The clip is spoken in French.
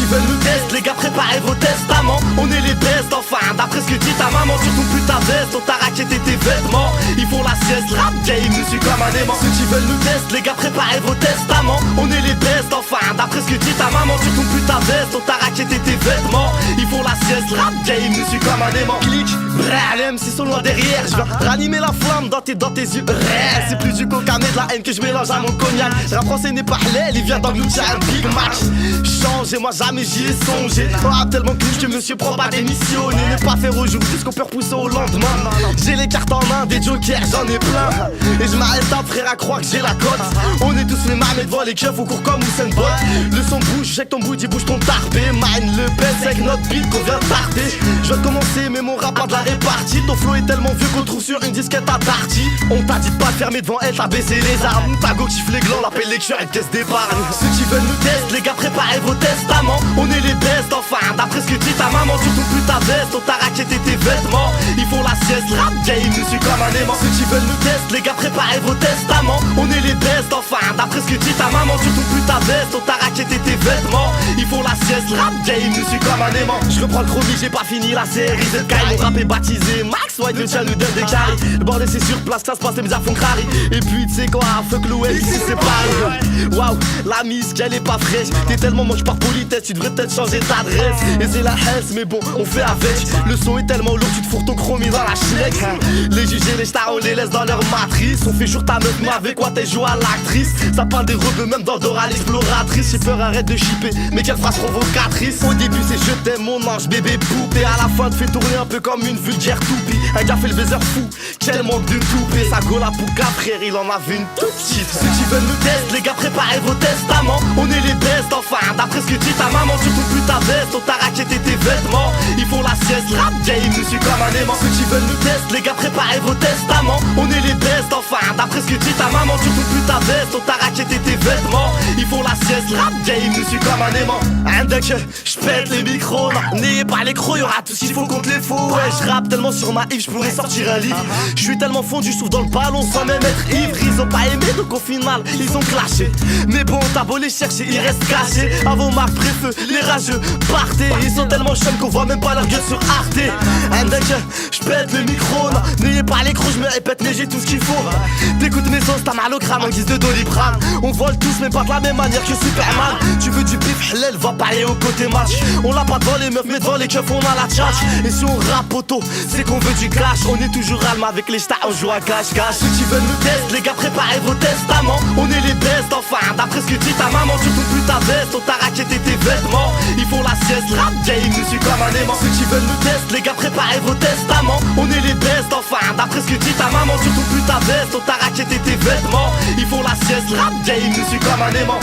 veulent nous tester, les gars préparez vos testaments. On est les best enfin, d'après ce que dit ta maman. Sur ton putain veste, on t'a raquetté tes vêtements. Ils font la sieste, rap game, nous suis comme un aimant. Ceux qui veulent nous tester, les gars préparez vos testaments. On est les best enfin, d'après ce que dit ta maman. Sur ton putain veste, on t'a raquetté tes vêtements. Ils font la sieste, rap game, nous suis comme un aimant. Clic, bralem, si sont loin derrière. Je viens ranimer la flamme dans tes yeux. C'est plus du cocaïne et de la haine que je mélange à mon cognac. Rap français n'est pas halal, il vient d'engloutir un Big Mac. Changez, moi jamais j'y ai songé. Oh, tellement clouche que monsieur prend pas démissionner. Ne pas faire aujourd'hui ce qu'on peut repousser au lendemain. J'ai les cartes en main, des jokers, j'en ai plein. Et je m'arrête à frère à croire que j'ai la cote. On est tous les mamans devant les keufs, on court comme Usain Bolt. Le son bouge, check ton bouge, bouge ton tarpé. Mine le best avec notre beat qu'on vient tarder. Je viens de commencer, mais mon rap a de la répartie. Ton flow est tellement vieux qu'on trouve sur une disquette à Darty. On t'a dit de pas te fermer devant elle, t'as baissé les armes. Ta go kiffe les glands, l'appelle lecture et caisse d'épargne. Ceux qui veulent nous tester, les gars préparez vos testaments. On est les best enfin, d'après ce que dit ta maman. Sur ton putain veste, on t'a raquetté tes vêtements. Ils font la sieste, rap game, nous suis comme un aimant. Ceux qui veulent nous tester, les gars préparez vos testaments. On est les best enfin, d'après ce que dit ta maman. Sur ton putain veste, on t'a raquetté tes vêtements. Ils font la sieste, rap game, nous suis comme un aimant. Je reprends le chromie, j'ai pas fini la série de Kai. Mon rap est baptisé Max White, le tien nous donne des carrés. Le bordel c'est sur place, ça se passe, les misères font crari. Et puis tu sais quoi, fuck l'OL, ici c'est pareil. Waouh, la mise qu'elle est pas fraîche. T'es tellement moche par politesse, tu devrais peut-être changer d'adresse. Et c'est la S, mais bon, on fait avec. Le son est tellement lourd, tu te fourres ton chromie dans la schneck. Les juges et les stars, on les laisse dans leur matrice. On fait jour ta meuf, mais avec quoi t'es joué à l'actrice. Ça parle des rebeux, même dans Dora l'exploratrice. J'ai peur, arrête de shipper, mais quelle phrase provocatrice. Au début c'est je t'aime mon ange, bébé poupée. À la fin te fait tourner un peu comme une vulgaire toupie. Un gars fait le baiser fou, quel manque de toupée. Ça go la pouca, frère, il en avait une toute petite. Ceux qui veulent nous tester, les gars préparez vos testaments. On est les best enfin, d'après ce que dit ta maman. Sur ton putain veste, on t'a raquetté tes vêtements. Ils font la sieste, rap game, nous suis comme un aimant. Ceux qui veulent nous tester, les gars préparez vos testaments. On est les best enfin, d'après ce que dit ta maman. Sur ton putain veste, on t'a raquetté tes vêtements. Ils font la sieste, rap game, nous suis comme un aimant. J'pète les micros, non, n'ayez pas les crocs, y'aura tout ce qu'il faut contre les faux. Ouais, j'rappe tellement sur ma Yves, j'pourrais sortir un livre. J'suis tellement fondu, j'souffle dans le ballon sans même être ivre. Ils ont pas aimé, donc au final, ils ont clashé. Mais bon, t'as beau les chercher, ils restent cachés. Avant ma préfeu, les rageux, partez. Ils sont tellement chums qu'on voit même pas leur gueule sur Arte. J'pète le micro, non, n'ayez pas les crocs, j'me répète, mais j'ai tout ce qu'il faut. T'écoutes mes sons, t'as mal au crâne en guise de Doliprane. On vole tous, mais pas de la même manière que Superman. Tu veux du bif, halal, va parler au côté match. On l'a pas devant les meufs, mais devant les keufs, on a la tchatch. Et si on rappe auto, c'est qu'on veut du cash. On est toujours alme avec les stars, on joue à cache-cache. Ceux qui veulent nous tester, les gars préparez vos testaments. On est les best enfin, d'après ce que dit ta maman. Sur ton putain veste, on t'a raquetté tes vêtements. Ils font la sieste, rap game, nous suis comme un aimant. Ceux qui veulent nous tester, les gars préparez vos testaments. On est les best enfin, d'après ce que dit ta maman. Sur ton putain veste, on t'a raquetté tes vêtements. Ils font la sieste, rap game, nous suis comme un aimant.